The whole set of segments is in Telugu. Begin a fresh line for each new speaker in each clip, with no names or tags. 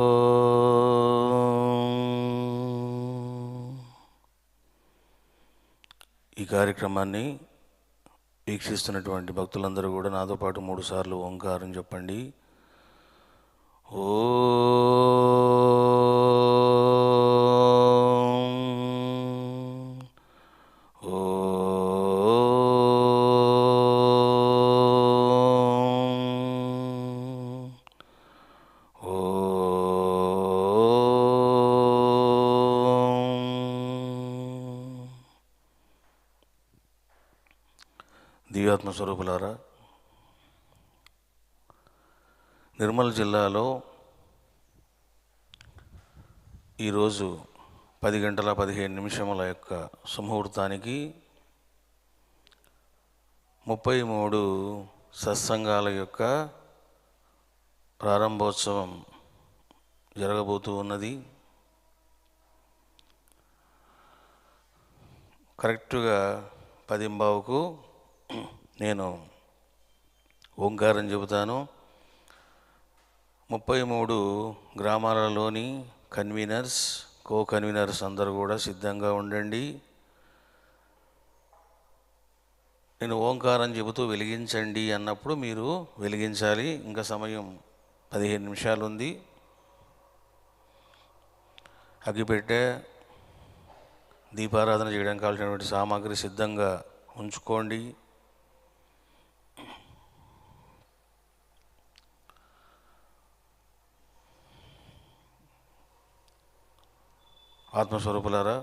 ఈ కార్యక్రమాన్ని వీక్షిస్తున్నటువంటి భక్తులందరూ కూడా నాతో పాటు 3 సార్లు ఓంకారం చెప్పండి. ఓ దివ్యాత్మ స్వరూపులారా, నిర్మల్ జిల్లాలో ఈరోజు 10:15 యొక్క సుముహూర్తానికి 33 సత్సంగాల యొక్క ప్రారంభోత్సవం జరగబోతూ ఉన్నది. కరెక్ట్గా 10:15కు నేను ఓంకారం చెబుతాను. 33 గ్రామాలలోని కన్వీనర్స్, కన్వీనర్స్ అందరూ కూడా సిద్ధంగా ఉండండి. నేను ఓంకారం చెబుతూ వెలిగించండి అన్నప్పుడు మీరు వెలిగించాలి. ఇంకా సమయం 15 నిమిషాలు ఉంది. అగ్గిపెట్టె, దీపారాధన చేయడానికి కావాల్సినటువంటి సామాగ్రి సిద్ధంగా ఉంచుకోండి. ఆత్మస్వరూపులారా,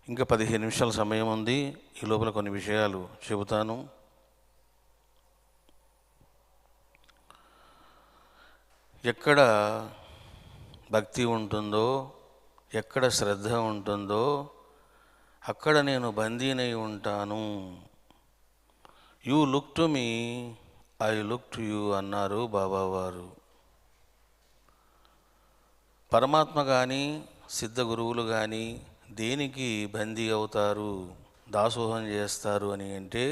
ఇంకా 15 నిమిషాల సమయం ఉంది. ఈ లోపల కొన్ని విషయాలు చెబుతాను. ఎక్కడ భక్తి ఉంటుందో, ఎక్కడ శ్రద్ధ ఉంటుందో అక్కడ నేను బందీనై ఉంటాను. You look to me, I look to you అన్నారు బాబావారు. పరమాత్మ కానీ సిద్ధ గురువులు కానీ దేనికి బందీ అవుతారు, దాసోహం చేస్తారు అని అంటే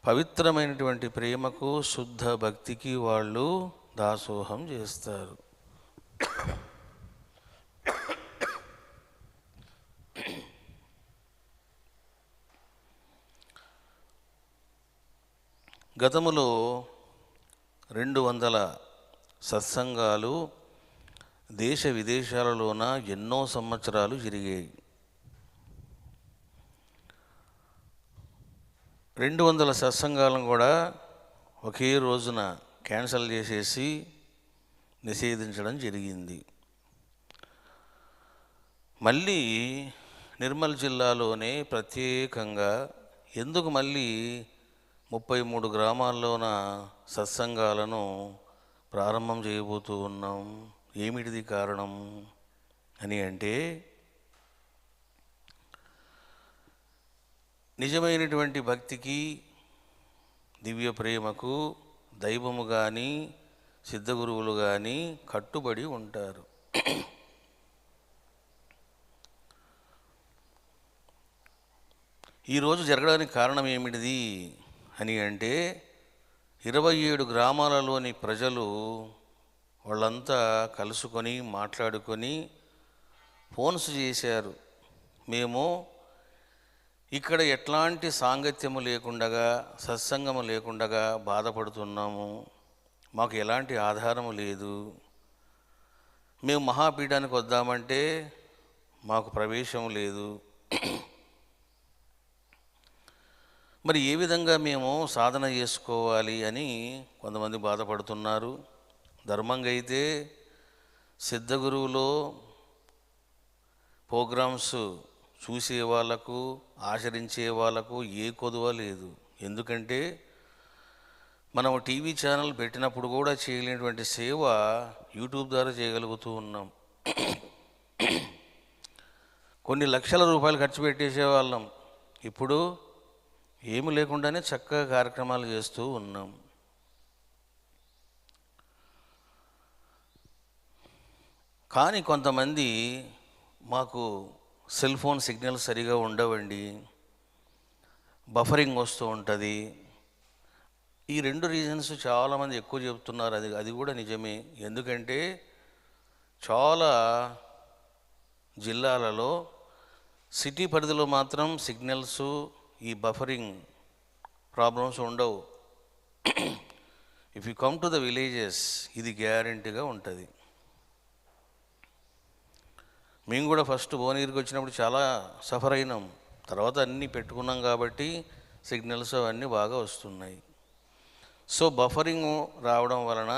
పవిత్రమైనటువంటి ప్రేమకు, శుద్ధ భక్తికి వాళ్ళు దాసోహం చేస్తారు. గతములో 200 సత్సంగాలు దేశ విదేశాలలోన ఎన్నో సంవత్సరాలు జరిగాయి. 200 సత్సంగాలను కూడా ఒకే రోజున క్యాన్సల్ చేసేసి నిషేధించడం జరిగింది. మళ్ళీ నిర్మల్ జిల్లాలోనే ప్రత్యేకంగా ఎందుకు మళ్ళీ 33 గ్రామాల్లోన సత్సంగాలను ప్రారంభం చేయబోతూ ఉన్నాం, ఏమిటిది కారణం అని అంటే, నిజమైనటువంటి భక్తికి, దివ్య ప్రేమకు దైవము కానీ సిద్ధగురువులు కానీ కట్టుబడి ఉంటారు. ఈరోజు జరగడానికి కారణం ఏమిటిది అని అంటే, 27 గ్రామాలలోని ప్రజలు వాళ్ళంతా కలుసుకొని మాట్లాడుకొని ఫోన్స్ చేశారు. మేము ఇక్కడ ఎట్లాంటి సాంగత్యము లేకుండగా, సత్సంగము లేకుండగా బాధపడుతున్నాము. మాకు ఎలాంటి ఆధారము లేదు. మేము మహాపీఠానికి వద్దామంటే మాకు ప్రవేశం లేదు. మరి ఏ విధంగా మేము సాధన చేసుకోవాలి అని కొంతమంది బాధపడుతున్నారు. ధర్మంగా అయితే సిద్ధగురువులో ప్రోగ్రామ్స్ చూసే వాళ్ళకు, ఆచరించే వాళ్ళకు ఏ కొదువ లేదు. ఎందుకంటే మనం టీవీ ఛానల్ పెట్టినప్పుడు కూడా చేయలేనటువంటి సేవ యూట్యూబ్ ద్వారా చేయగలుగుతూ ఉన్నాం. కొన్ని లక్షల రూపాయలు ఖర్చు పెట్టేసేవాళ్ళం. ఇప్పుడు ఏమి లేకుండానే చక్కగా కార్యక్రమాలు చేస్తూ ఉన్నాం. కానీ కొంతమంది మాకు సెల్ ఫోన్ సిగ్నల్ సరిగా ఉండవండి, బఫరింగ్ వస్తూ ఉంటుంది, ఈ 2 రీజన్స్ చాలామంది ఎక్కువ చెప్తున్నారు. అది అది కూడా నిజమే. ఎందుకంటే చాలా జిల్లాలలో సిటీ పరిధిలో మాత్రం సిగ్నల్స్, ఈ బఫరింగ్ ప్రాబ్లమ్స్ ఉండవు. If you come to the villages ఇది గ్యారెంటీగా ఉంటుంది. మేము కూడా ఫస్ట్ భువనగిరికి వచ్చినప్పుడు చాలా సఫర్ అయినాం. తర్వాత అన్నీ పెట్టుకున్నాం కాబట్టి సిగ్నల్స్ అవన్నీ బాగా వస్తున్నాయి. సో బఫరింగ్ రావడం వలన,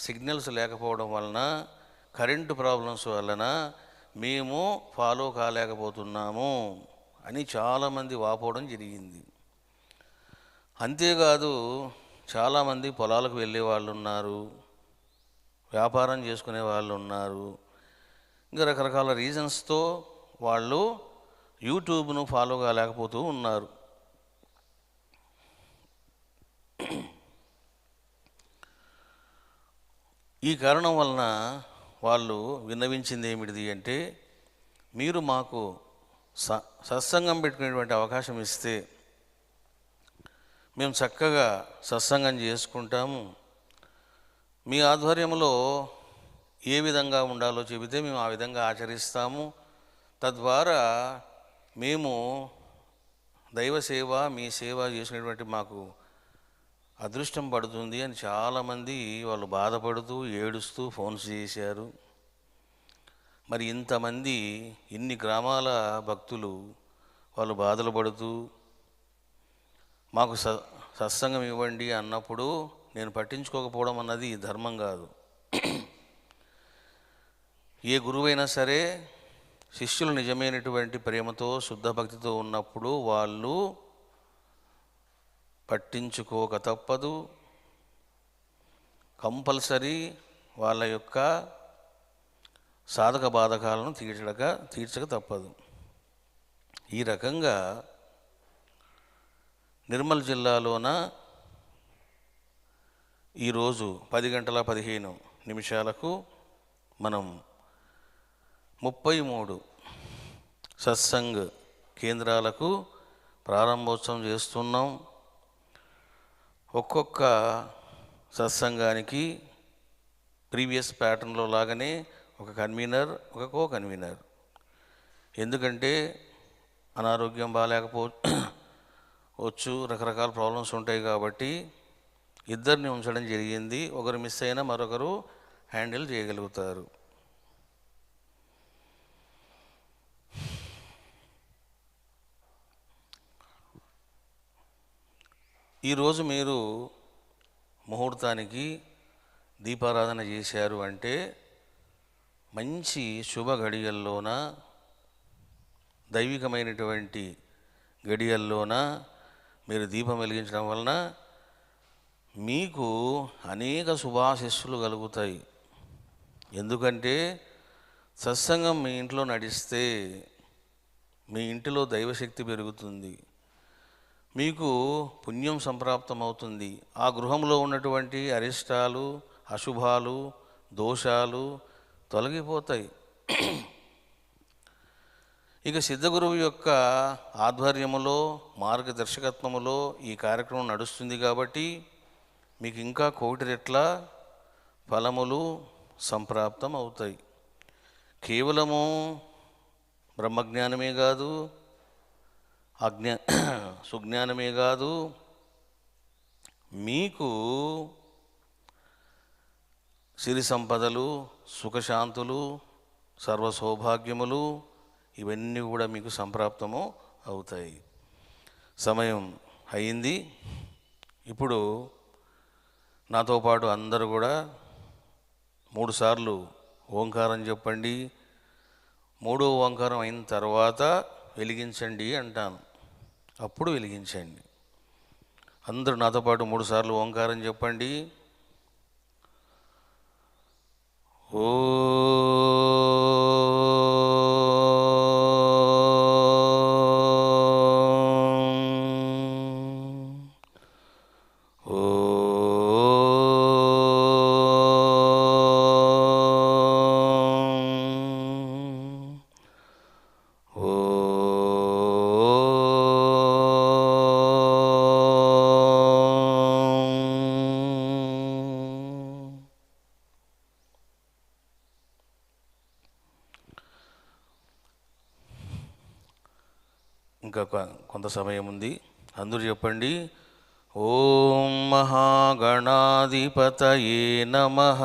సిగ్నల్స్ లేకపోవడం వలన, కరెంటు ప్రాబ్లమ్స్ వలన మేము ఫాలో కాలేకపోతున్నాము అని చాలామంది వాపోవడం జరిగింది. అంతేకాదు చాలామంది పొలాలకు వెళ్ళే వాళ్ళు ఉన్నారు, వ్యాపారం చేసుకునే వాళ్ళు ఉన్నారు, ఇంకా రకరకాల రీజన్స్తో వాళ్ళు యూట్యూబ్ను ఫాలో కాలేకపోతూ ఉన్నారు. ఈ కారణం వలన వాళ్ళు విన్నవించింది ఏమిటిది అంటే, మీరు మాకు సత్సంగం పెట్టుకునేటువంటి అవకాశం ఇస్తే మేము చక్కగా సత్సంగం చేసుకుంటాము. మీ ఆధ్వర్యంలో ఏ విధంగా ఉండాలో చెబితే మేము ఆ విధంగా ఆచరిస్తాము. తద్వారా మేము దైవ సేవ, మీ సేవ చేసినటువంటి మాకు అదృష్టం పడుతుంది అని చాలామంది వాళ్ళు బాధపడుతూ ఏడుస్తూ ఫోన్స్ చేశారు. మరి ఇంతమంది ఇన్ని గ్రామాల భక్తులు వాళ్ళు బాధలు పడుతూ మాకు సత్సంగం ఇవ్వండి అన్నప్పుడు నేను పట్టించుకోకపోవడం అన్నది ధర్మం కాదు. ఏ గురువైనా సరే శిష్యులు నిజమైనటువంటి ప్రేమతో, శుద్ధ భక్తితో ఉన్నప్పుడు వాళ్ళు పట్టించుకోక తప్పదు. కంపల్సరీ వాళ్ళ యొక్క సాధక బాధకాలను తీర్చక తప్పదు. ఈ రకంగా నిర్మల్ జిల్లాలోన ఈరోజు 10:15 మనం 33 సత్సంగ్ కేంద్రాలకు ప్రారంభోత్సవం చేస్తున్నాం. ఒక్కొక్క సత్సంగానికి ప్రీవియస్ ప్యాటర్న్లో లాగానే ఒక కన్వీనర్, ఒక కో కన్వీనర్. ఎందుకంటే అనారోగ్యం బాగాలేకపోవచ్చు, రకరకాల ప్రాబ్లమ్స్ ఉంటాయి కాబట్టి ఇద్దరిని ఉంచడం జరిగింది. ఒకరు మిస్ అయినా మరొకరు హ్యాండిల్ చేయగలుగుతారు. ఈరోజు మీరు ముహూర్తానికి దీపారాధన చేశారు అంటే మంచి శుభ గడియల్లోన, దైవికమైనటువంటి గడియల్లోన మీరు దీపం వెలిగించడం వలన మీకు అనేక శుభాశిస్సులు కలుగుతాయి. ఎందుకంటే సత్సంగం మీ ఇంట్లో నడిస్తే మీ ఇంటిలో దైవశక్తి పెరుగుతుంది, మీకు పుణ్యం సంప్రాప్తం అవుతుంది. ఆ గృహంలో ఉన్నటువంటి అరిష్టాలు, అశుభాలు, దోషాలు తొలగిపోతాయి. ఇక సిద్ధగురువు యొక్క ఆధ్వర్యములో, మార్గదర్శకత్వములో ఈ కార్యక్రమం నడుస్తుంది కాబట్టి మీకు ఇంకా 1 రెట్ల ఫలములు సంప్రాప్తం అవుతాయి. కేవలము బ్రహ్మజ్ఞానమే కాదు, సుజ్ఞానమే కాదు, మీకు సిరి సంపదలు, సుఖశాంతులు, సర్వ సౌభాగ్యములు ఇవన్నీ కూడా మీకు సంప్రాప్తము అవుతాయి. సమయం అయింది. ఇప్పుడు నాతో పాటు అందరూ కూడా 3 సార్లు ఓంకారం చెప్పండి. 3వ ఓంకారం అయిన తర్వాత వెలిగించండి అంటాను, అప్పుడు వెలిగించండి. అందరూ నాతో పాటు 3 సార్లు ఓంకారం చెప్పండి. ఓ ఇంకా కొంత సమయం ఉంది. అందరూ చెప్పండి, ఓం మహాగణాధిపతయే నమః.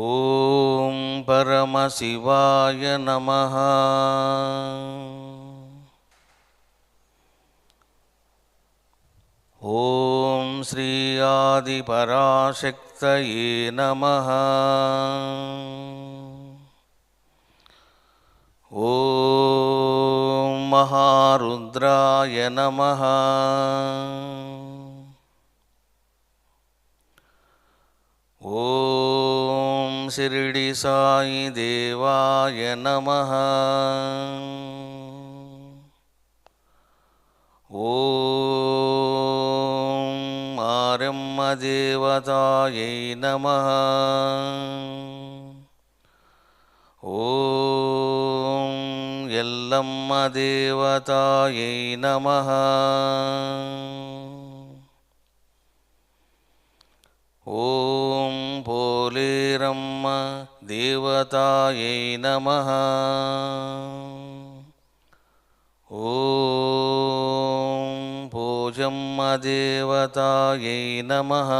ఓం పరమశివాయ నమః. ఓం శ్రీ ఆదిపరాశక్తయే నమః. ఓం మహారుద్రాయ నమః. ఓం షిరిడి సాయి దేవాయ నమః. ఓం ఆరమ్మ దేవతాయై నమః. ఓం ఎల్లమ్మ దేవతాయై నమః. ఓం పోలేరమ్మ దేవతాయై నమః. ఓం పోజమ్మ దేవతాయై నమః.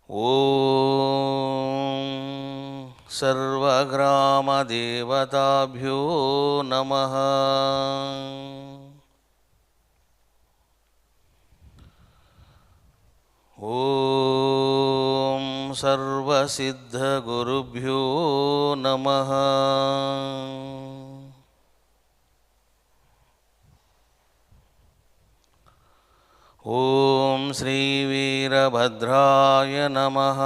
ఓం సర్వగ్రామదేవతాభ్యో నమః. ఓం సర్వసిద్ధగురుభ్యో నమః. ఓం శ్రీవీరభద్రాయ నమః.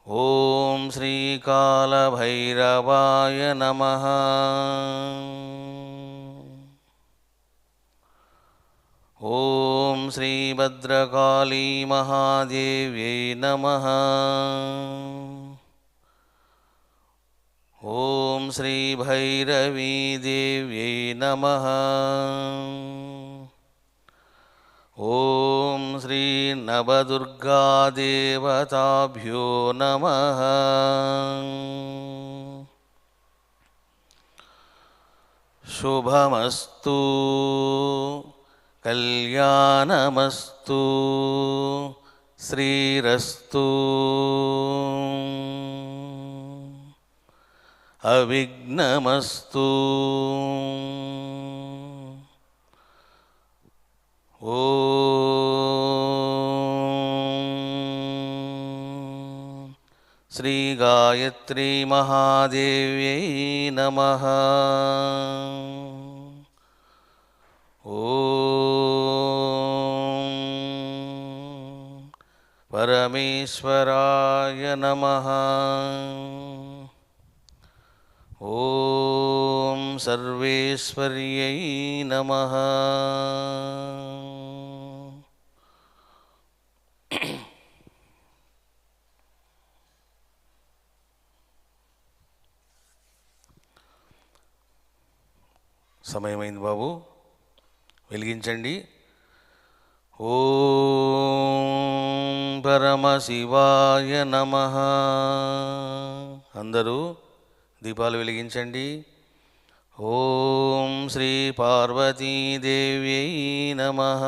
ఓం శ్రీకాళభైరవాయ నమః. ఓం శ్రీభద్రకాళీ మహాదేవ్యై నమః. ఓం శ్రీభైరవీదేవ్యై నమః. ఓం శ్రీనవదుర్గాదేవతాభ్యో నమః. శుభమస్తు, కళ్యాణమస్తు, శ్రీరస్తు, అవిఘ్నమస్తు. ఓం శ్రీ గాయత్రీ మహాదేవ్యై నమః. ఓం పరమేశ్వరాయ నమః. ఓం సర్వేశ్వర్యై నమః. సమయమైంది బాబు, వెలిగించండి. ఓం పరమశివాయ నమః. అందరూ దీపాలు వెలిగించండి. ఓం శ్రీ పార్వతీదేవ్యై నమః.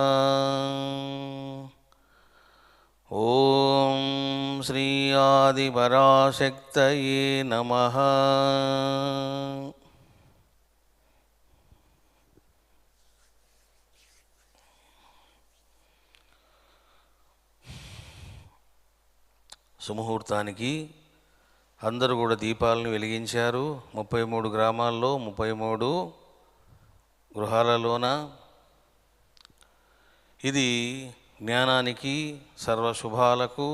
ఓం శ్రీ ఆదిపరాశక్తయే నమః. సుముహూర్తానికి అందరూ కూడా దీపాలను వెలిగించారు. 33 గ్రామాల్లో 33 గృహాలలోన. ఇది జ్ఞానానికి, సర్వశుభాలకు,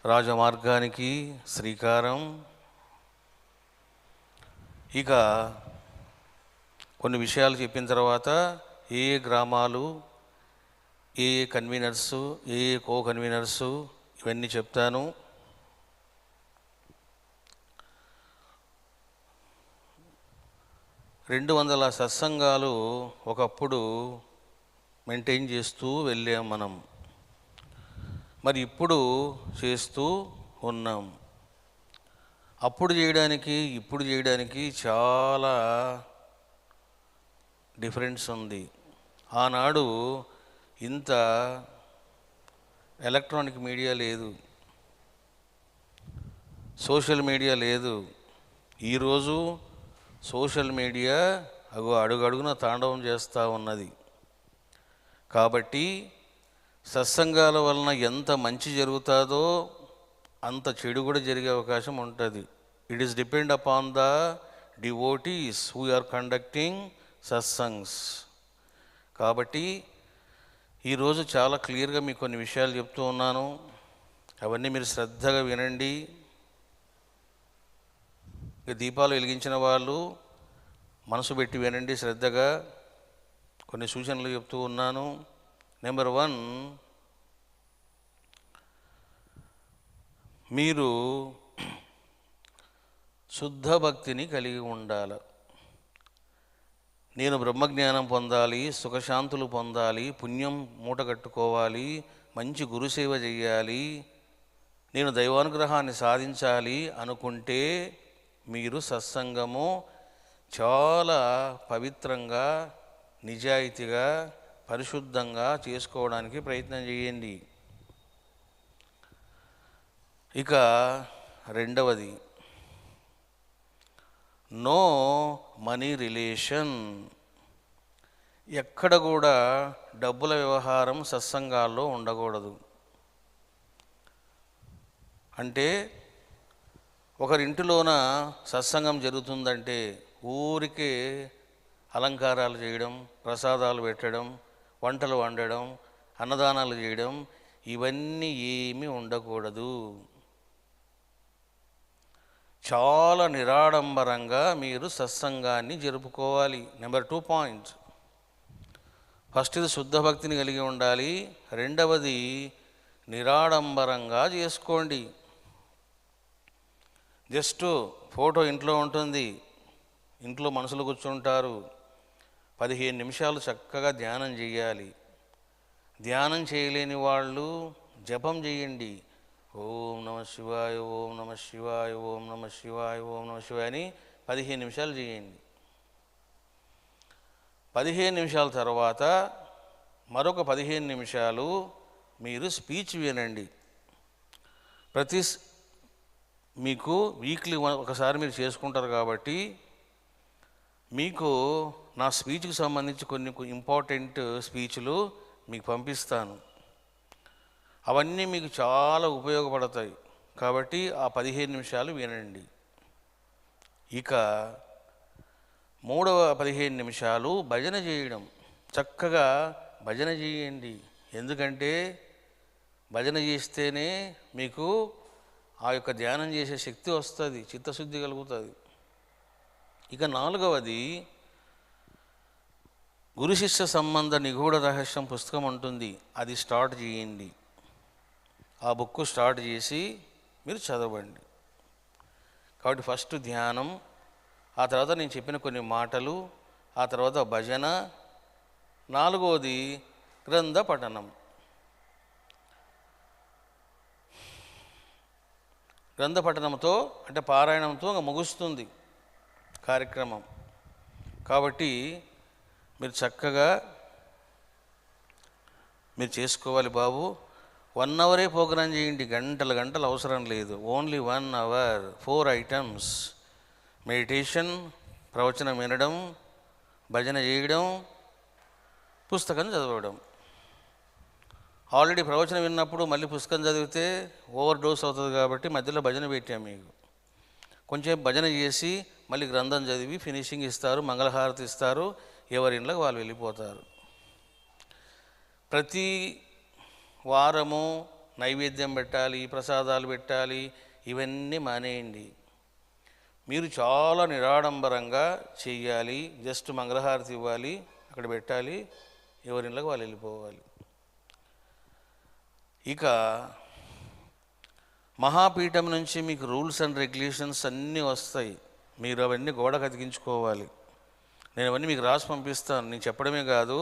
రాజమార్గానికి శ్రీకారం. ఇక కొన్ని విషయాలు చెప్పిన తర్వాత ఏ గ్రామాలు, ఏ కన్వీనర్సు, ఏ కో కన్వీనర్సు, ఇవన్నీ చెప్తాను. రెండు 200 సత్సంగాలు ఒకప్పుడు మెయింటైన్ చేస్తూ వెళ్ళాం మనం. మరి ఇప్పుడు చేస్తూ ఉన్నాం. అప్పుడు చేయడానికి ఇప్పుడు చేయడానికి చాలా డిఫరెన్స్ ఉంది. ఆనాడు ఇంత ఎలక్ట్రానిక్ మీడియా లేదు, సోషల్ మీడియా లేదు. ఈరోజు సోషల్ మీడియా అడుగడుగున తాండవం చేస్తూ ఉన్నది. కాబట్టి సత్సంగాల వలన ఎంత మంచి జరుగుతుందో అంత చెడు కూడా జరిగే అవకాశం ఉంటుంది. It is depend upon the devotees who are conducting satsangs. కాబట్టి ఈరోజు చాలా క్లియర్గా మీకు కొన్ని విషయాలు చెప్తూ ఉన్నాను. అవన్నీ మీరు శ్రద్ధగా వినండి. దీపాలు వెలిగించిన వాళ్ళు మనసు పెట్టి వినండి శ్రద్ధగా. కొన్ని సూచనలు చెప్తూ ఉన్నాను. నెంబర్ 1, మీరు శుద్ధ భక్తిని కలిగి ఉండాలి. నేను బ్రహ్మజ్ఞానం పొందాలి, సుఖశాంతులు పొందాలి, పుణ్యం మూట కట్టుకోవాలి, మంచి గురుసేవ చెయ్యాలి, నేను దైవానుగ్రహాన్ని సాధించాలి అనుకుంటే మీరు సత్సంగము చాలా పవిత్రంగా, నిజాయితీగా, పరిశుద్ధంగా చేసుకోవడానికి ప్రయత్నం చేయండి. ఇక రెండవది, నో మనీ రిలేషన్. ఎక్కడ కూడా డబ్బుల వ్యవహారం సత్సంగాల్లో ఉండకూడదు. అంటే ఒకరింటిలోన సత్సంగం జరుగుతుందంటే ఊరికే అలంకారాలు చేయడం, ప్రసాదాలు పెట్టడం, వంటలు వండడం, అన్నదానాలు చేయడం, ఇవన్నీ ఏమీ ఉండకూడదు. చాలా నిరాడంబరంగా మీరు సత్సంగాన్ని జరుపుకోవాలి. నెంబర్ 2 పాయింట్, ఫస్ట్ ఇది శుద్ధ భక్తిని కలిగి ఉండాలి. రెండవది నిరాడంబరంగా చేసుకోండి. జస్ట్ ఫోటో ఇంట్లో ఉంటుంది, ఇంట్లో మనసులో కూర్చుంటారు. 15 నిమిషాలు చక్కగా ధ్యానం చేయాలి. ధ్యానం చేయలేని వాళ్ళు జపం చేయండి. ఓం నమ శివాయ, ఓం నమ శివాయ, ఓం నమ శివాయ, ఓం నమ శివాయ అని 15 నిమిషాలు చేయండి. 15 నిమిషాల తర్వాత మరొక 15 నిమిషాలు మీరు స్పీచ్ వినండి. మీకు వీక్లీ ఒకసారి మీరు చేసుకుంటారు కాబట్టి మీకు నా స్పీచ్కి సంబంధించి కొన్ని ఇంపార్టెంట్ స్పీచ్లు మీకు పంపిస్తాను. అవన్నీ మీకు చాలా ఉపయోగపడతాయి. కాబట్టి ఆ 15 నిమిషాలు వినండి. ఇక మూడవ 15 నిమిషాలు భజన చేయడం. చక్కగా భజన చేయండి. ఎందుకంటే భజన చేస్తేనే మీకు ఆ యొక్క ధ్యానం చేసే శక్తి వస్తుంది, చిత్తశుద్ధి కలుగుతుంది. ఇక నాలుగవది, గురు శిష్య సంబంధ నిగూఢ రహస్యం పుస్తకం ఉంటుంది, అది స్టార్ట్ చేయండి. ఆ బుక్ స్టార్ట్ చేసి మీరు చదవండి. కాబట్టి ఫస్ట్ ధ్యానం, ఆ తర్వాత నేను చెప్పిన కొన్ని మాటలు, ఆ తర్వాత భజన, నాలుగవది గ్రంథ పఠనం. గ్రంథ పఠనంతో అంటే పారాయణంతో ముగుస్తుంది కార్యక్రమం. కాబట్టి మీరు చక్కగా మీరు చేసుకోవాలి బాబు. 1 అవరే ప్రోగ్రాం చేయండి, గంటలు అవసరం లేదు. ఓన్లీ 1 అవర్, 4 ఐటమ్స్: మెడిటేషన్, ప్రవచనం వినడం, భజన చేయడం, పుస్తకం చదవడం. ఆల్రెడీ ప్రవచనం విన్నప్పుడు మళ్ళీ పుస్తకం చదివితే ఓవర్ డోస్ అవుతుంది కాబట్టి మధ్యలో భజన పెట్టాం మీకు. కొంచెం భజన చేసి మళ్ళీ గ్రంథం చదివి ఫినిషింగ్ ఇస్తారు, మంగళహారతి ఇస్తారు, ఎవరి ఇంట్లోకి వాళ్ళు వెళ్ళిపోతారు. ప్రతి వారము నైవేద్యం పెట్టాలి, ప్రసాదాలు పెట్టాలి, ఇవన్నీ మానేయండి. మీరు చాలా నిరాడంబరంగా చెయ్యాలి. జస్ట్ మంగళహారతి ఇవ్వాలి, అక్కడ పెట్టాలి, ఎవరి ఇంట్లోకి వాళ్ళు వెళ్ళిపోవాలి. ఇక మహాపీఠం నుంచి మీకు రూల్స్ అండ్ రెగ్యులేషన్స్ అన్నీ వస్తాయి. మీరు అవన్నీ గోడకు అతికించుకోవాలి. నేను అవన్నీ మీకు రాసి పంపిస్తాను. నేను చెప్పడమే కాదు,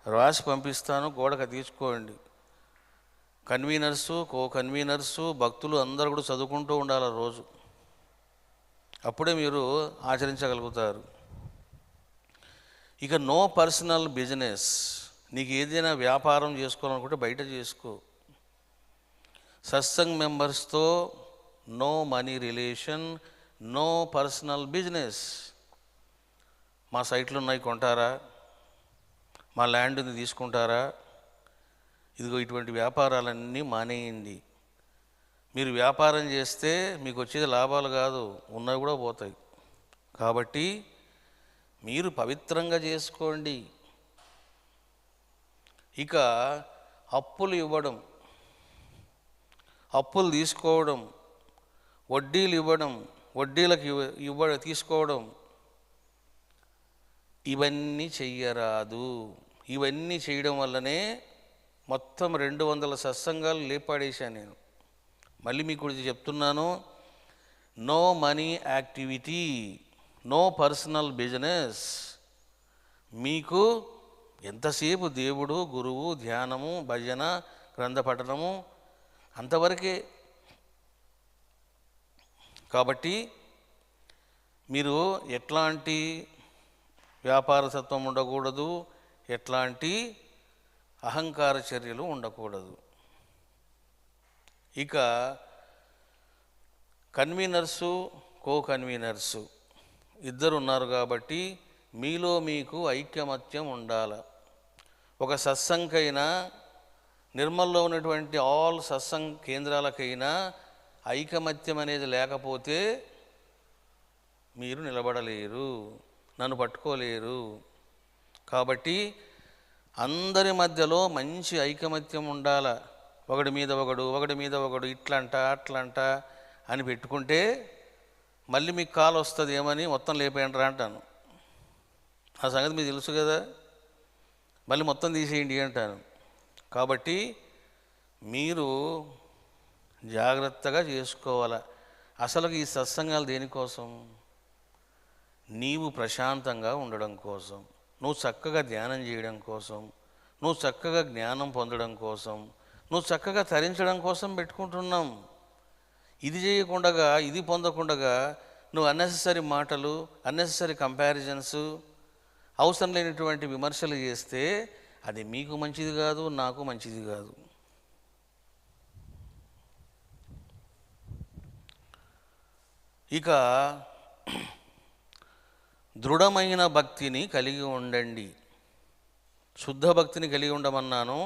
రాసి పంపిస్తాను, గోడకు అతికించుకోండి. కన్వీనర్సు, కో కన్వీనర్సు, భక్తులు అందరూ కూడా చదువుకుంటూ ఉండాలి రోజు. అప్పుడే మీరు ఆచరించగలుగుతారు. ఇక నో పర్సనల్ బిజినెస్. నీకు ఏదైనా వ్యాపారం చేసుకోవాలనుకుంటే బయట చేసుకో. సత్సంగ్ మెంబర్స్తో no money relation, no personal business. మా సైట్లు ఉన్నాయి కొంటారా, మా ల్యాండ్ ఉంది తీసుకుంటారా, ఇదిగో ఇటువంటి వ్యాపారాలన్నీ మానేయండి. మీరు వ్యాపారం చేస్తే మీకు వచ్చేది లాభాలు కాదు, ఉన్నవి కూడా పోతాయి. కాబట్టి మీరు పవిత్రంగా చేసుకోండి. ఇక అప్పులు ఇవ్వడం, అప్పులు తీసుకోవడం, వడ్డీలు ఇవ్వడం, వడ్డీలకు తీసుకోవడం, ఇవన్నీ చెయ్యరాదు. ఇవన్నీ చేయడం వల్లనే మొత్తం 200 సత్సంగాలు లేపాడేశాను నేను. మళ్ళీ మీకు గురించి చెప్తున్నాను. No money activity, no personal business. మీకు ఎంతసేపు దేవుడు, గురువు, ధ్యానము, భజన, గ్రంథ పఠనము అంతవరకే. కాబట్టి మీరు ఎట్లాంటి వ్యాపార తత్వం ఉండకూడదు, ఎట్లాంటి అహంకార చర్యలు ఉండకూడదు. ఇక కన్వీనర్సు, కో కన్వీనర్సు ఇద్దరు ఉన్నారు కాబట్టి మీలో మీకు ఐకమత్యం ఉండాలి. ఒక సత్సంగకైనా, నిర్మల్లో ఉన్నటువంటి ఆల్ సత్సంగ్ కేంద్రాలకైనా ఐకమత్యం అనేది లేకపోతే మీరు నిలబడలేరు, నన్ను పట్టుకోలేరు. కాబట్టి అందరి మధ్యలో మంచి ఐకమత్యం ఉండాల. ఒకడి మీద ఒకడు ఇట్లంట అట్లంట అని పెట్టుకుంటే మళ్ళీ మీకు కాల్ వస్తుంది, ఏమని మొత్తం లేపేయండిరా అంటాను. ఆ సంగతి మీకు తెలుసు కదా, మళ్ళీ మొత్తం తీసేయండి అంటాను. కాబట్టి మీరు జాగ్రత్తగా చేసుకోవాలి. అసలు ఈ సత్సంగాలు దేనికోసం? నీవు ప్రశాంతంగా ఉండడం కోసం, నువ్వు చక్కగా ధ్యానం చేయడం కోసం, నువ్వు చక్కగా జ్ఞానం పొందడం కోసం, నువ్వు చక్కగా తరించడం కోసం పెట్టుకుంటున్నాం. ఇది చేయకుండగా, ఇది పొందకుండగా నువ్వు అన్నెసెసరీ మాటలు, అన్నెసెసరీ కంపారిజన్స్, అవసరం లేనటువంటి విమర్శలు చేస్తే అది మీకు మంచిది కాదు, నాకు మంచిది కాదు. ఇక దృఢమైన భక్తిని కలిగి ఉండండి. శుద్ధ భక్తిని కలిగి ఉండమన్నాను,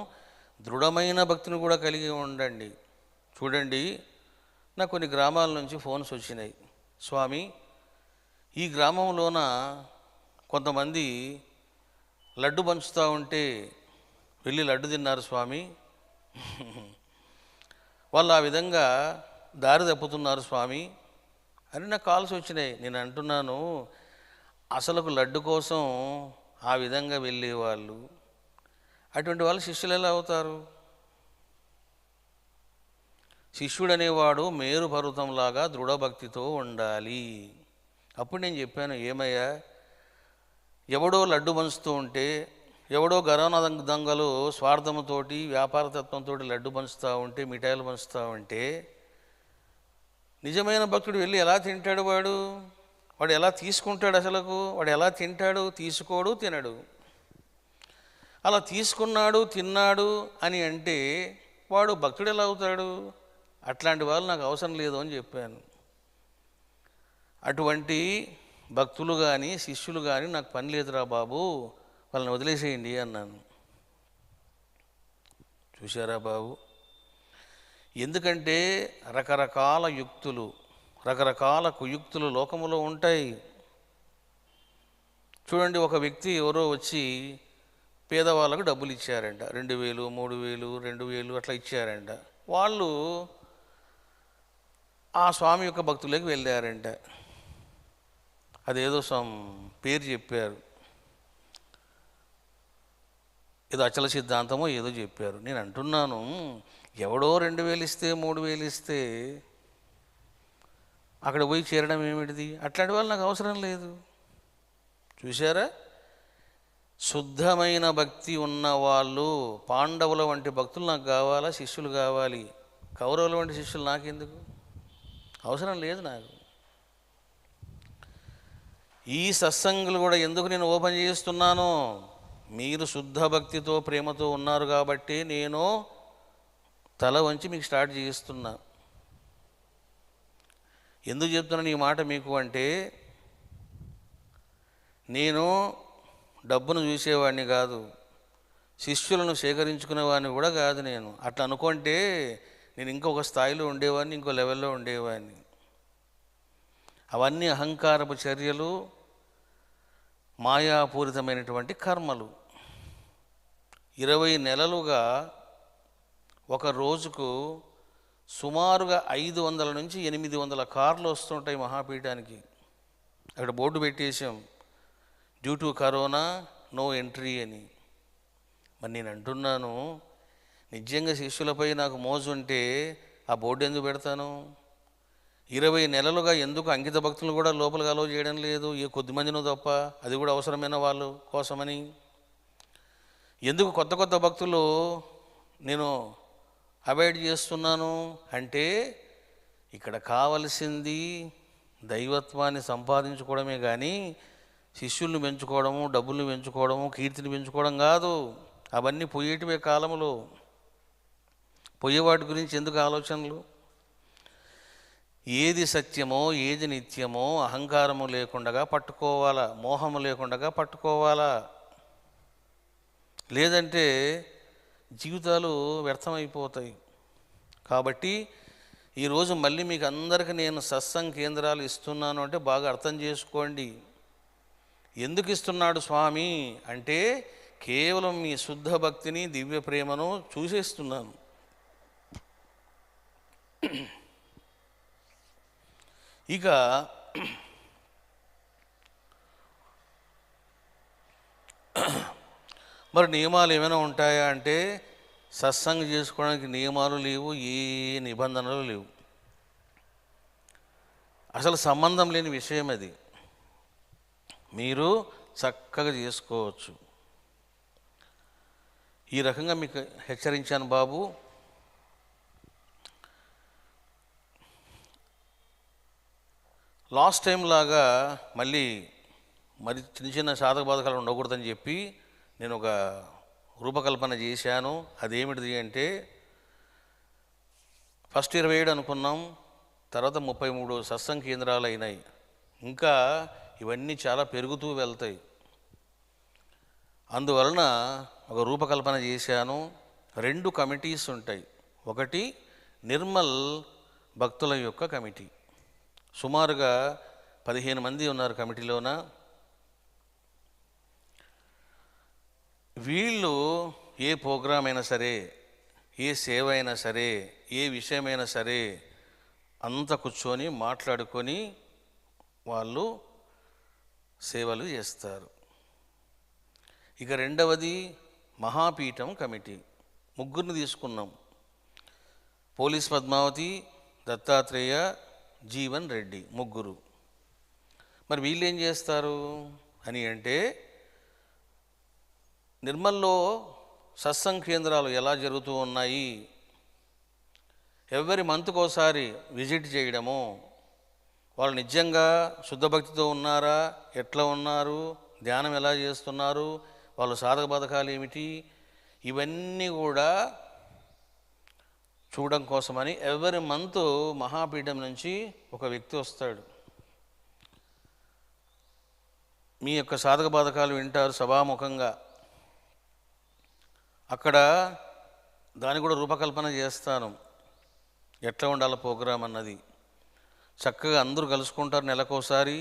దృఢమైన భక్తిని కూడా కలిగి ఉండండి. చూడండి, నాకు కొన్ని గ్రామాల నుంచి ఫోన్స్ వచ్చినాయి. స్వామి, ఈ గ్రామంలోన కొంతమంది లడ్డు పంచుతూ ఉంటే వెళ్ళి లడ్డు తిన్నారు స్వామి, వాళ్ళు ఆ విధంగా దారి తప్పుతున్నారు స్వామి అని నాకు కాల్స్ వచ్చినాయి. నేను అంటున్నాను, అసలుకు లడ్డు కోసం ఆ విధంగా వెళ్ళేవాళ్ళు, అటువంటి వాళ్ళు శిష్యులు ఎలా అవుతారు? శిష్యుడు అనేవాడు మేరు పర్వతంలాగా దృఢభక్తితో ఉండాలి. అప్పుడు నేను చెప్పాను, ఏమయ్యా, ఎవడో లడ్డు పంచుతూ ఉంటే, ఎవడో గరానా దొంగలు స్వార్థంతోటి, వ్యాపారతత్వంతో లడ్డు పంచుతూ ఉంటే, మిఠాయిలు పంచుతూ ఉంటే, నిజమైన భక్తుడు వెళ్ళి ఎలా తింటాడు? వాడు ఎలా తీసుకుంటాడు? అసలుకు వాడు ఎలా తింటాడు? తీసుకోడు, తినడు. అలా తీసుకున్నాడు, తిన్నాడు అని అంటే వాడు భక్తుడు ఎలా అవుతాడు? అట్లాంటి వాళ్ళు నాకు అవసరం లేదు అని చెప్పాను. అటువంటి భక్తులు కానీ శిష్యులు కానీ నాకు పని లేదురా బాబు, వాళ్ళని వదిలేసేయండి అన్నాను. చూశారా బాబు? ఎందుకంటే రకరకాల యుక్తులు, రకరకాల కుయుక్తులు లోకములో ఉంటాయి. చూడండి, ఒక వ్యక్తి ఎవరో వచ్చి పేదవాళ్ళకు డబ్బులు ఇచ్చారంట, 2000, 3000, 2000 అట్లా ఇచ్చారంట. వాళ్ళు ఆ స్వామి యొక్క భక్తులకు వెళ్ళారంట. అదేదో పేరు చెప్పారు, ఏదో అచల సిద్ధాంతమో ఏదో చెప్పారు. నేను అంటున్నాను, ఎవడో 2000 ఇస్తే 3000 ఇస్తే అక్కడ పోయి చేరడం ఏమిటిది? అట్లాంటి వాళ్ళు నాకు అవసరం లేదు. చూసారా? శుద్ధమైన భక్తి ఉన్నవాళ్ళు, పాండవుల వంటి భక్తులు నాకు కావాలా, శిష్యులు కావాలి. కౌరవుల వంటి శిష్యులు నాకెందుకు, అవసరం లేదు నాకు. ఈ సత్సంగులు కూడా ఎందుకు నేను ఓపెన్ చేస్తున్నాను, మీరు శుద్ధ భక్తితో ప్రేమతో ఉన్నారు కాబట్టి నేను తల వంచి మీకు స్టార్ట్ చేస్తున్నా. ఎందుకు చెప్తున్నాను ఈ మాట మీకు అంటే, నేను డబ్బును చూసేవాడిని కాదు, శిష్యులను సేకరించుకునేవాడిని కూడా కాదు. నేను అట్లా అనుకుంటే నేను ఇంకొక స్థాయిలో ఉండేవాడిని, ఇంకో లెవెల్లో ఉండేవాడిని. అవన్నీ అహంకారపు చర్యలు, మాయాపూరితమైనటువంటి కర్మలు. 20 నెలలుగా ఒక రోజుకు సుమారుగా 500 నుంచి 800 కార్లు వస్తుంటాయి మహాపీఠానికి. అక్కడ బోర్డు పెట్టేశాం, due to corona no entry అని. మరి నేను అంటున్నాను, నిజంగా శిష్యులపై నాకు మోజు ఉంటే ఆ బోర్డు ఎందుకు పెడతాను? 20 నెలలుగా ఎందుకు అంకిత భక్తులు కూడా లోపలికి అలో చేయడం లేదు? ఏ కొద్ది మందినో తప్ప, అది కూడా అవసరమైన వాళ్ళు కోసమని. ఎందుకు కొత్త కొత్త భక్తులు నేను అవాయిడ్ చేస్తున్నాను అంటే, ఇక్కడ కావలసింది దైవత్వాన్ని సంపాదించుకోవడమే కానీ శిష్యుల్ని పెంచుకోవడము, డబ్బుల్ని పెంచుకోవడము, కీర్తిని పెంచుకోవడం కాదు. అవన్నీ పోయేటివే కాలంలో. పోయేవాటి గురించి ఎందుకు ఆలోచనలు? ఏది సత్యమో, ఏది నిత్యమో అహంకారము లేకుండా పట్టుకోవాలా, మోహము లేకుండా పట్టుకోవాలా. లేదంటే జీవితాలు వ్యర్థమైపోతాయి. కాబట్టి ఈరోజు మళ్ళీ మీకు అందరికీ నేను సత్సంగ కేంద్రాలు ఇస్తున్నాను అంటే బాగా అర్థం చేసుకోండి. ఎందుకు ఇస్తున్నాడు స్వామి అంటే, కేవలం మీ శుద్ధ భక్తిని, దివ్య ప్రేమను చూసేస్తున్నాను. ఇక మరి నియమాలు ఏమైనా ఉంటాయా అంటే, సత్సంగం చేసుకోవడానికి నియమాలు లేవు, ఏ నిబంధనలు లేవు. అసలు సంబంధం లేని విషయం అది. మీరు చక్కగా చేసుకోవచ్చు. ఈ రకంగా మీకు హెచ్చరించాను బాబు. లాస్ట్ టైం లాగా మళ్ళీ మరి చిన్న చిన్న సాధక బాధకాలు ఉండకూడదని చెప్పి నేను ఒక రూపకల్పన చేశాను. అదేమిటిది అంటే, ఫస్ట్ 27 అనుకున్నాం, తర్వాత 33 సత్సంగ కేంద్రాలు అయినాయి. ఇంకా ఇవన్నీ చాలా పెరుగుతూ వెళ్తాయి. అందువలన ఒక రూపకల్పన చేశాను. 2 కమిటీస్ ఉంటాయి. ఒకటి నిర్మల్ భక్తుల యొక్క కమిటీ, సుమారుగా 15 మంది ఉన్నారు కమిటీలోన. వీళ్ళు ఏ ప్రోగ్రాం అయినా సరే, ఏ సేవ అయినా సరే, ఏ విషయమైనా సరే అంతా కూర్చొని మాట్లాడుకొని వాళ్ళు సేవలు చేస్తారు. ఇక రెండవది మహాపీఠం కమిటీ, 3 తీసుకున్నాం. పోలీస్ పద్మావతి, దత్తాత్రేయ, జీవన్ రెడ్డి, 3. మరి వీళ్ళు ఏం చేస్తారు అని అంటే, నిర్మల్లో సత్సంగ కేంద్రాలు ఎలా జరుగుతూ ఉన్నాయి, ఎవరి మంత్కోసారి విజిట్ చేయడము, వాళ్ళు నిజంగా శుద్ధభక్తితో ఉన్నారా, ఎట్లా ఉన్నారు, ధ్యానం ఎలా చేస్తున్నారు, వాళ్ళు సాధక బాధకాలు ఏమిటి, ఇవన్నీ కూడా చూడడం కోసమని ఎవరి మంత్ మహాపీఠం నుంచి ఒక వ్యక్తి వస్తాడు. మీ యొక్క సాధక బాధకాలు వింటారు సభాముఖంగా. అక్కడ దాన్ని కూడా రూపకల్పన చేస్తాను, ఎట్లా ఉండాలి ప్రోగ్రాం అన్నది. చక్కగా అందరూ కలుసుకుంటారు, నెలకోసారి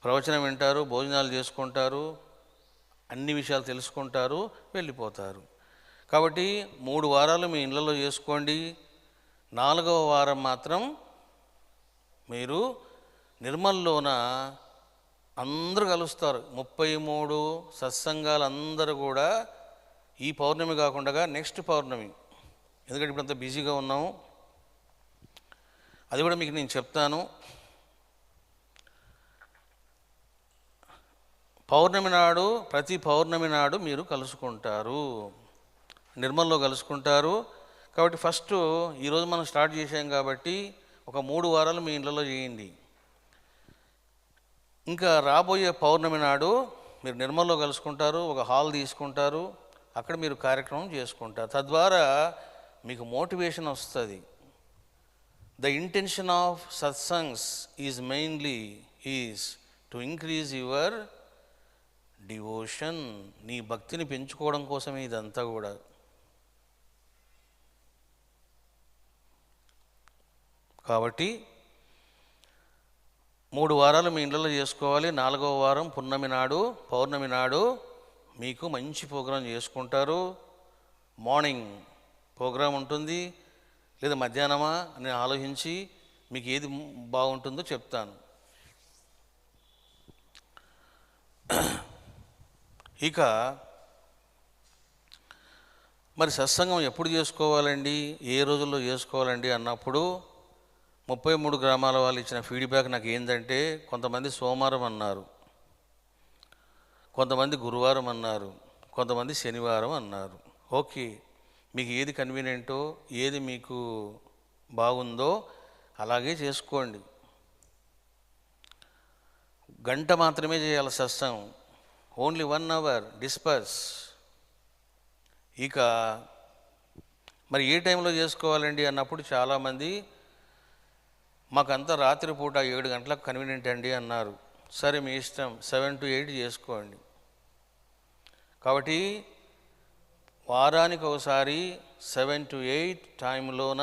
ప్రవచనం వింటారు, భోజనాలు చేసుకుంటారు, అన్ని విషయాలు తెలుసుకుంటారు, వెళ్ళిపోతారు. కాబట్టి 3 వారాలు మీ ఇళ్ళలో చేసుకోండి. 4వ వారం మాత్రం మీరు నిర్మల్లోన అందరూ కలుస్తారు. 33 సత్సంగాలు అందరూ కూడా ఈ పౌర్ణమి కాకుండా నెక్స్ట్ పౌర్ణమి, ఎందుకంటే ఇప్పుడంతా బిజీగా ఉన్నాము, అది కూడా మీకు నేను చెప్తాను. పౌర్ణమి నాడు, ప్రతి పౌర్ణమి నాడు మీరు కలుసుకుంటారు, నిర్మల్లో కలుసుకుంటారు. కాబట్టి ఫస్ట్ ఈరోజు మనం స్టార్ట్ చేసాం కాబట్టి ఒక 3 వారాలు మీ ఇళ్ళలో చేయండి. ఇంకా రాబోయే పౌర్ణమి నాడు మీరు నిర్మల్లో కలుసుకుంటారు, ఒక హాల్ తీసుకుంటారు, అక్కడ మీరు కార్యక్రమం చేసుకుంటారు. తద్వారా మీకు మోటివేషన్ వస్తుంది. The intention of satsangs is mainly is to increase your devotion. నీ భక్తిని పెంచుకోవడం కోసమే ఇదంతా కూడా. కాబట్టి 3 వారాలు మీ ఇళ్ళలో చేసుకోవాలి. 4వ వారం పున్నమి నాడు, పౌర్ణమి నాడు మీకు మంచి ప్రోగ్రాం చేసుకుంటారు. మార్నింగ్ ప్రోగ్రాం ఉంటుంది, లేదా మధ్యాహ్నమా అని ఆలోచించి మీకు ఏది బాగుంటుందో చెప్తాను. ఇక మరి సత్సంగం ఎప్పుడు చేసుకోవాలండి, ఏ రోజుల్లో చేసుకోవాలండి అన్నప్పుడు 33 గ్రామాల వాళ్ళు ఇచ్చిన ఫీడ్బ్యాక్ నాకు ఏంటంటే, కొంతమంది సోమవారం అన్నారు, కొంతమంది గురువారం అన్నారు, కొంతమంది శనివారం అన్నారు. ఓకే, మీకు ఏది కన్వీనియంటో, ఏది మీకు బాగుందో అలాగే చేసుకోండి. గంట మాత్రమే చేయాలి సత్సంగం, ఓన్లీ 1 అవర్ డిస్పర్స్. ఇక మరి ఏ టైంలో చేసుకోవాలండి అన్నప్పుడు చాలామంది మాకంతా రాత్రిపూట 7 గంటలకు కన్వీనియంట్ అండి అన్నారు. సరే, మీ ఇష్టం, 7 to 8 చేసుకోండి. కాబట్టి వారానికి ఒకసారి 7 to 8 టైంలోన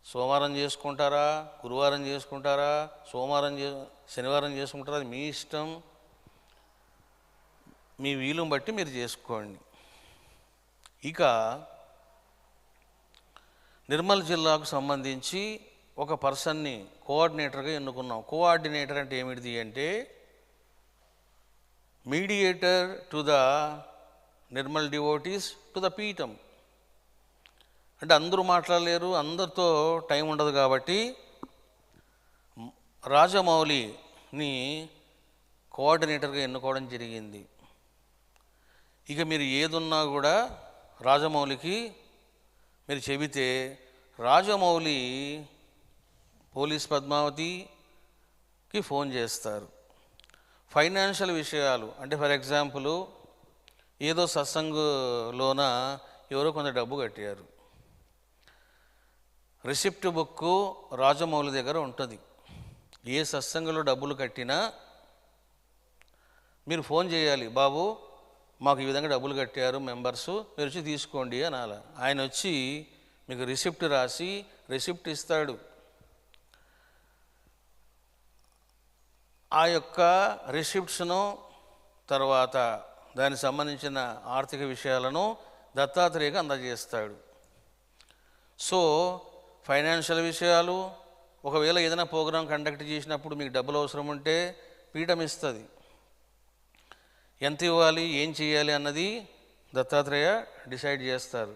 సోమవారం చేసుకుంటారా, గురువారం చేసుకుంటారా, శనివారం చేసుకుంటారా, అది మీ ఇష్టం, మీ వీలుని బట్టి మీరు చేసుకోండి. ఇక నిర్మల్ జిల్లాకు సంబంధించి ఒక పర్సన్ని కోఆర్డినేటర్గా ఎన్నుకున్నాం. కోఆర్డినేటర్ అంటే ఏమిటిది అంటే, mediator to the Nirmal devotees to the పీఠం. అంటే అందరూ మాట్లాడలేరు, అందరితో టైం ఉండదు, కాబట్టి రాజమౌళిని కోఆర్డినేటర్గా ఎన్నుకోవడం జరిగింది. ఇక మీరు ఏదున్నా కూడా రాజమౌళికి మీరు చెబితే రాజమౌళి పోలీస్ పద్మావతికి ఫోన్ చేస్తారు. ఫైనాన్షియల్ విషయాలు అంటే, ఫర్ ఎగ్జాంపుల్, ఏదో సత్సంగంలోన ఎవరో కొంత డబ్బు కట్టారు, రిసిప్ట్ బుక్ రాజమౌళి దగ్గర ఉంటుంది. ఏ సత్సంగంలో డబ్బులు కట్టినా మీరు ఫోన్ చేయాలి, బాబు మాకు ఈ విధంగా డబ్బులు కట్టారు మెంబర్సు, మీరు వచ్చి తీసుకోండి అనాలి. ఆయన వచ్చి మీకు రిసిప్ట్ రాసి రిసిప్ట్ ఇస్తాడు. ఆ యొక్క రిసిప్ట్స్ను, తర్వాత దానికి సంబంధించిన ఆర్థిక విషయాలను దత్తాత్రేయకు అందజేస్తాడు. సో ఫైనాన్షియల్ విషయాలు, ఒకవేళ ఏదైనా ప్రోగ్రాం కండక్ట్ చేసినప్పుడు మీకు డబ్బులు అవసరం ఉంటే పీఠం ఇస్తుంది. ఎంత ఇవ్వాలి, ఏం చేయాలి అన్నది దత్తాత్రేయ డిసైడ్ చేస్తారు.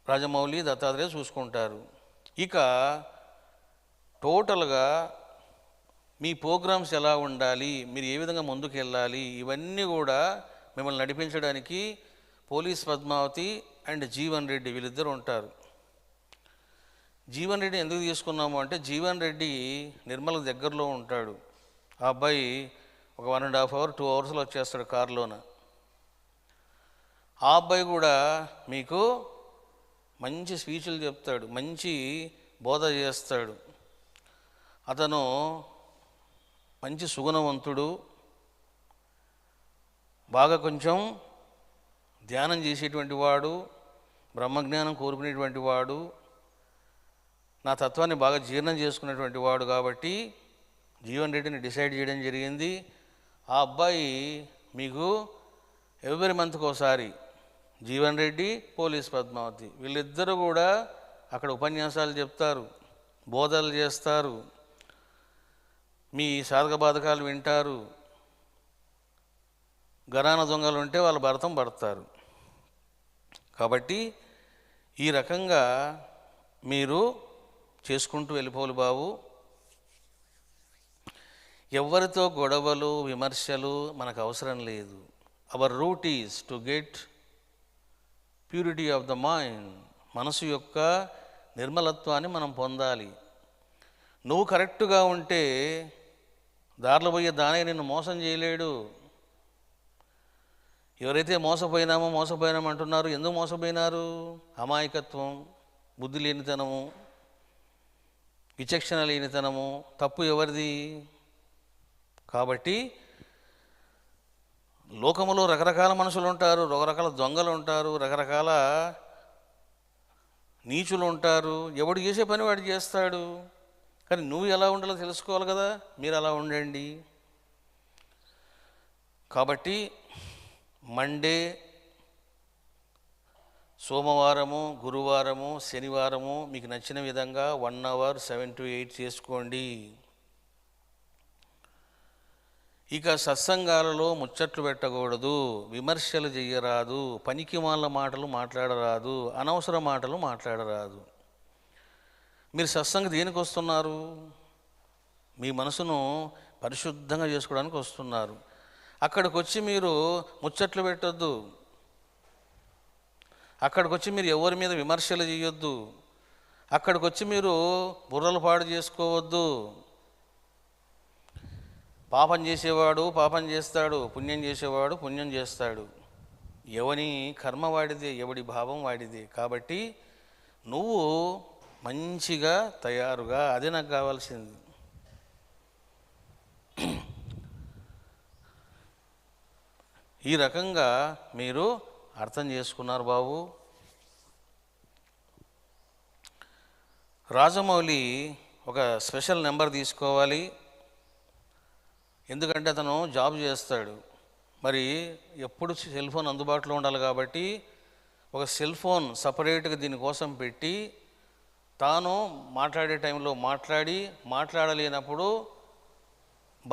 రాజమౌళి, దత్తాత్రేయ చూసుకుంటారు. ఇక టోటల్గా మీ ప్రోగ్రామ్స్ ఎలా ఉండాలి, మీరు ఏ విధంగా ముందుకు వెళ్ళాలి, ఇవన్నీ కూడా మిమ్మల్ని నడిపించడానికి పోలీస్ పద్మావతి అండ్ జీవన్ రెడ్డి వీళ్ళిద్దరు ఉంటారు. జీవన్ రెడ్డి ఎందుకు తీసుకున్నాము అంటే, జీవన్ రెడ్డి నిర్మల్ దగ్గరలో ఉంటాడు. ఆ అబ్బాయి ఒక 1.5 hour 2 hours వచ్చేస్తాడు కారులోన. ఆ అబ్బాయి కూడా మీకు మంచి స్పీచ్లు చెప్తాడు, మంచి బోధ చేస్తాడు. అతను మంచి సుగుణవంతుడు, బాగా కొంచెం ధ్యానం చేసేటువంటి వాడు, బ్రహ్మజ్ఞానం కోరుకునేటువంటి వాడు, నా తత్వాన్ని బాగా జీర్ణం చేసుకునేటువంటి వాడు. కాబట్టి జీవన్ రెడ్డిని డిసైడ్ చేయడం జరిగింది. ఆ అబ్బాయి మీకు ఎవ్రీ మంత్కి ఒకసారి, జీవన్ రెడ్డి, పోలీస్ పద్మావతి వీళ్ళిద్దరూ కూడా అక్కడ ఉపన్యాసాలు చెప్తారు, బోధనలు చేస్తారు, మీ సాధక బాధకాలు వింటారు. గరాన దొంగలు ఉంటే వాళ్ళ భరతం పడతారు. కాబట్టి ఈ రకంగా మీరు చేసుకుంటూ వెళ్ళిపోవాలి బాబు. ఎవరితో గొడవలు విమర్శలు మనకు అవసరం లేదు. Our route is to get purity of the mind. మనసు యొక్క నిర్మలత్వాన్ని మనం పొందాలి. నువ్వు కరెక్ట్గా ఉంటే దారిలో పోయే దానయ్య నిన్ను మోసం చేయలేడు. ఎవరైతే మోసపోయినామో అంటున్నారు, ఎందుకు మోసపోయినారు? అమాయకత్వం, బుద్ధి లేనితనము, విచక్షణ లేనితనము. తప్పు ఎవరిది? కాబట్టి లోకములో రకరకాల మనుషులు ఉంటారు, రకరకాల దొంగలు ఉంటారు, రకరకాల నీచులు ఉంటారు. ఎవడు చేసే పని వాడు చేస్తాడు. కానీ నువ్వు ఎలా ఉండాలో తెలుసుకోవాలి కదా. మీరు అలా ఉండండి. కాబట్టి మండే, సోమవారము, గురువారము, శనివారము మీకు నచ్చిన విధంగా 1 hour 7 to 8 చేసుకోండి. ఇక సత్సంగాలలో ముచ్చట్లు పెట్టకూడదు, విమర్శలు చెయ్యరాదు, పనికి మాల మాటలు మాట్లాడరాదు, అనవసర మాటలు మాట్లాడరాదు. మీరు సత్సంగ దేనికి వస్తున్నారు? మీ మనసును పరిశుద్ధంగా చేసుకోవడానికి వస్తున్నారు. అక్కడికి వచ్చి మీరు ముచ్చట్లు పెట్టొద్దు. అక్కడికి వచ్చి మీరు ఎవరి మీద విమర్శలు చేయొద్దు. అక్కడికి వచ్చి మీరు బుర్రలు పాడు చేసుకోవద్దు. పాపం చేసేవాడు పాపం చేస్తాడు, పుణ్యం చేసేవాడు పుణ్యం చేస్తాడు. ఎవని కర్మ వాడిదే, ఎవడి భావం వాడిదే. కాబట్టి నువ్వు మంచిగా తయారుగా, అదే నాకు కావాల్సింది. ఈ రకంగా మీరు అర్థం చేసుకున్నారు బాబు. రాజమౌళి ఒక స్పెషల్ నెంబర్ తీసుకోవాలి. ఎందుకంటే అతను జాబ్ చేస్తాడు. మరి ఎప్పుడు సెల్ ఫోన్ అందుబాటులో ఉండాలి. కాబట్టి ఒక సెల్ ఫోన్ సపరేట్గా దీనికోసం పెట్టి తాను మాట్లాడే టైంలో మాట్లాడలేనప్పుడు